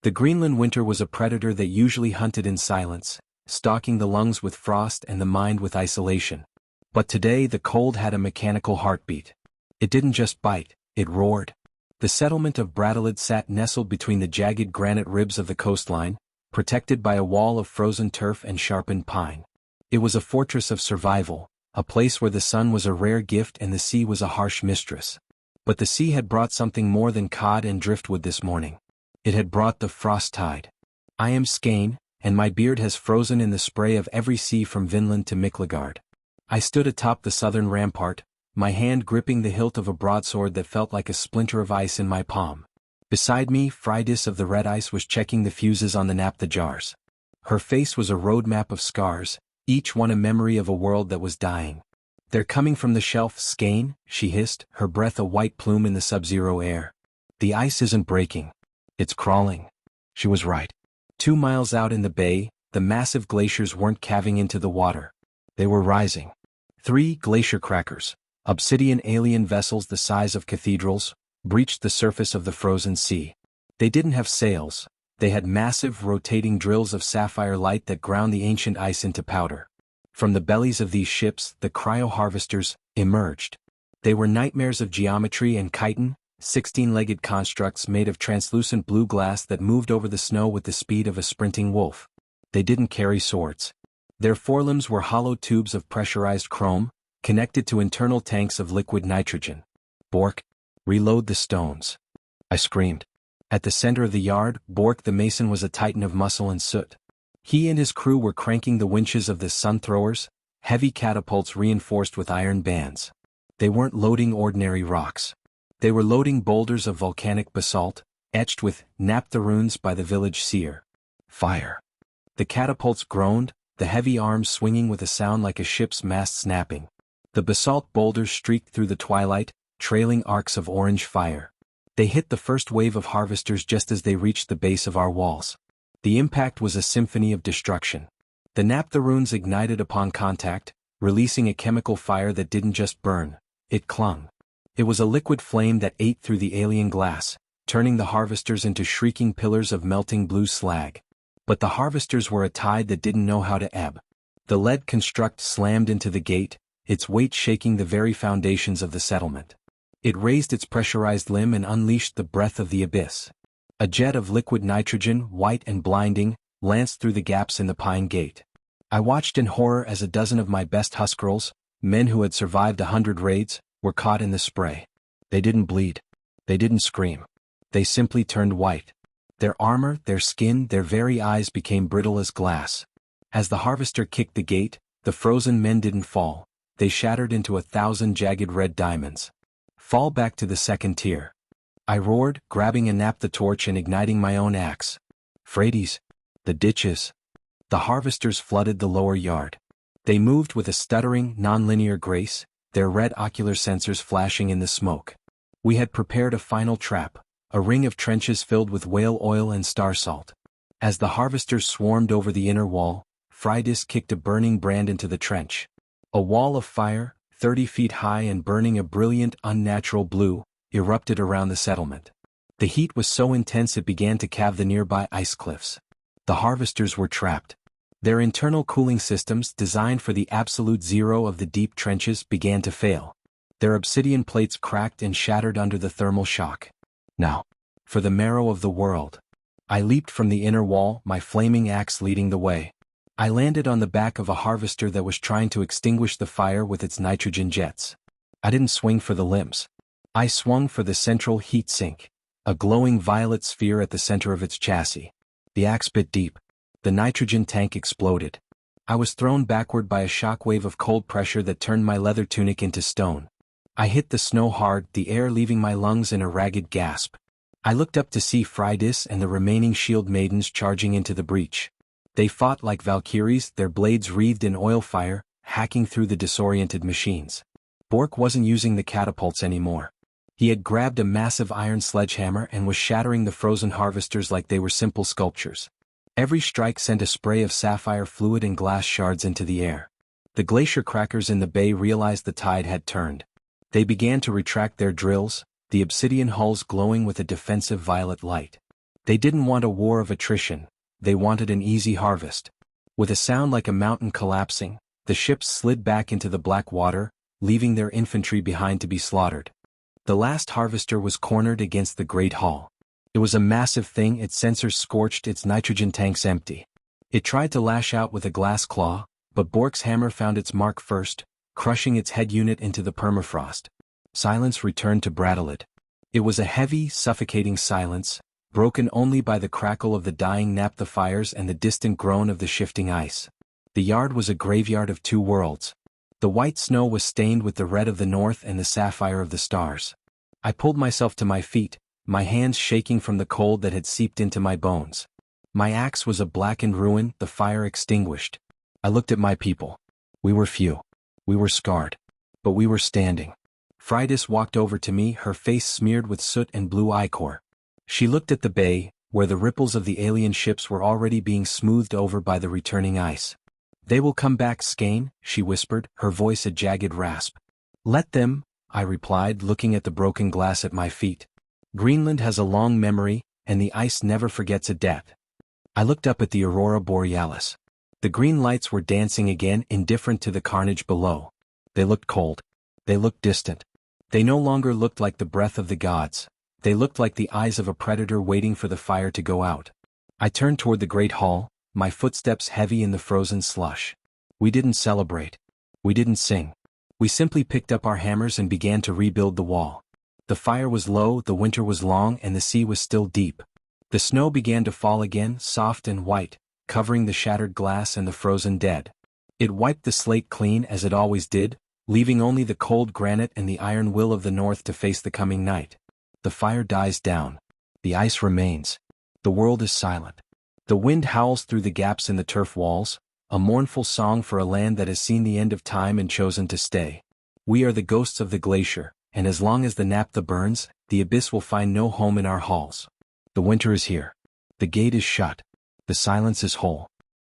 The Greenland winter was a predator that usually hunted in silence, stalking the lungs with frost and the mind with isolation. But today the cold had a mechanical heartbeat. It didn't just bite, it roared. The settlement of Brattahlid sat nestled between the jagged granite ribs of the coastline, protected by a wall of frozen turf and sharpened pine. It was a fortress of survival, a place where the sun was a rare gift and the sea was a harsh mistress. But the sea had brought something more than cod and driftwood this morning. It had brought the frost tide. I am Skane, and my beard has frozen in the spray of every sea from Vinland to Miklagard. I stood atop the southern rampart, my hand gripping the hilt of a broadsword that felt like a splinter of ice in my palm. Beside me, Freydis of the Red Ice was checking the fuses on the naphtha jars. Her face was a roadmap of scars, each one a memory of a world that was dying. "They're coming from the shelf, Skane," she hissed, her breath a white plume in the sub-zero air. "The ice isn't breaking. It's crawling." She was right. 2 miles out in the bay, the massive glaciers weren't calving into the water. They were rising. 3 glacier crackers, obsidian alien vessels the size of cathedrals, breached the surface of the frozen sea. They didn't have sails. They had massive rotating drills of sapphire light that ground the ancient ice into powder. From the bellies of these ships, the cryo-harvesters emerged. They were nightmares of geometry and chitin, 16-legged constructs made of translucent blue glass that moved over the snow with the speed of a sprinting wolf. They didn't carry swords. Their forelimbs were hollow tubes of pressurized chrome, connected to internal tanks of liquid nitrogen. "Bork, reload the stones," I screamed. At the center of the yard, Bork the mason was a titan of muscle and soot. He and his crew were cranking the winches of the sun throwers, heavy catapults reinforced with iron bands. They weren't loading ordinary rocks. They were loading boulders of volcanic basalt, etched with naphtha runes by the village seer. Fire. The catapults groaned, the heavy arms swinging with a sound like a ship's mast snapping. The basalt boulders streaked through the twilight, trailing arcs of orange fire. They hit the first wave of harvesters just as they reached the base of our walls. The impact was a symphony of destruction. The naphtha runes ignited upon contact, releasing a chemical fire that didn't just burn, it clung. It was a liquid flame that ate through the alien glass, turning the harvesters into shrieking pillars of melting blue slag. But the harvesters were a tide that didn't know how to ebb. The lead construct slammed into the gate, its weight shaking the very foundations of the settlement. It raised its pressurized limb and unleashed the breath of the abyss. A jet of liquid nitrogen, white and blinding, lanced through the gaps in the pine gate. I watched in horror as a dozen of my best huskarls, men who had survived 100 raids, were caught in the spray. They didn't bleed. They didn't scream. They simply turned white. Their armor, their skin, their very eyes became brittle as glass. As the harvester kicked the gate, the frozen men didn't fall. They shattered into 1,000 jagged red diamonds. "Fall back to the second tier," I roared, grabbing a naphtha torch and igniting my own axe. "Freydis, the ditches." The harvesters flooded the lower yard. They moved with a stuttering, non-linear grace, their red ocular sensors flashing in the smoke. We had prepared a final trap, a ring of trenches filled with whale oil and star salt. As the harvesters swarmed over the inner wall, Freydis kicked a burning brand into the trench. A wall of fire, 30 feet high and burning a brilliant, unnatural blue, erupted around the settlement. The heat was so intense it began to calve the nearby ice cliffs. The harvesters were trapped. Their internal cooling systems, designed for the absolute zero of the deep trenches, began to fail. Their obsidian plates cracked and shattered under the thermal shock. Now, for the marrow of the world. I leaped from the inner wall, my flaming axe leading the way. I landed on the back of a harvester that was trying to extinguish the fire with its nitrogen jets. I didn't swing for the limbs. I swung for the central heat sink, a glowing violet sphere at the center of its chassis. The axe bit deep. The nitrogen tank exploded. I was thrown backward by a shockwave of cold pressure that turned my leather tunic into stone. I hit the snow hard, the air leaving my lungs in a ragged gasp. I looked up to see Freydis and the remaining shield maidens charging into the breach. They fought like valkyries, their blades wreathed in oil fire, hacking through the disoriented machines. Bork wasn't using the catapults anymore. He had grabbed a massive iron sledgehammer and was shattering the frozen harvesters like they were simple sculptures. Every strike sent a spray of sapphire fluid and glass shards into the air. The glacier crackers in the bay realized the tide had turned. They began to retract their drills, the obsidian hulls glowing with a defensive violet light. They didn't want a war of attrition, they wanted an easy harvest. With a sound like a mountain collapsing, the ships slid back into the black water, leaving their infantry behind to be slaughtered. The last harvester was cornered against the Great Hall. It was a massive thing, its sensors scorched, its nitrogen tanks empty. It tried to lash out with a glass claw, but Bork's hammer found its mark first, crushing its head unit into the permafrost. Silence returned to Brattahlid. It was a heavy, suffocating silence, broken only by the crackle of the dying naphtha fires and the distant groan of the shifting ice. The yard was a graveyard of two worlds. The white snow was stained with the red of the north and the sapphire of the stars. I pulled myself to my feet, my hands shaking from the cold that had seeped into my bones. My axe was a blackened ruin, the fire extinguished. I looked at my people. We were few. We were scarred. But we were standing. Fridas walked over to me, her face smeared with soot and blue ichor. She looked at the bay, where the ripples of the alien ships were already being smoothed over by the returning ice. "They will come back, Skane," she whispered, her voice a jagged rasp. "Let them," I replied, looking at the broken glass at my feet. "Greenland has a long memory, and the ice never forgets a death." I looked up at the aurora borealis. The green lights were dancing again, indifferent to the carnage below. They looked cold. They looked distant. They no longer looked like the breath of the gods. They looked like the eyes of a predator waiting for the fire to go out. I turned toward the great hall, my footsteps heavy in the frozen slush. We didn't celebrate. We didn't sing. We simply picked up our hammers and began to rebuild the wall. The fire was low, the winter was long, and the sea was still deep. The snow began to fall again, soft and white, covering the shattered glass and the frozen dead. It wiped the slate clean as it always did, leaving only the cold granite and the iron will of the north to face the coming night. The fire dies down. The ice remains. The world is silent. The wind howls through the gaps in the turf walls, a mournful song for a land that has seen the end of time and chosen to stay. We are the ghosts of the glacier, and as long as the naphtha burns, the abyss will find no home in our halls. The winter is here. The gate is shut. The silence is whole.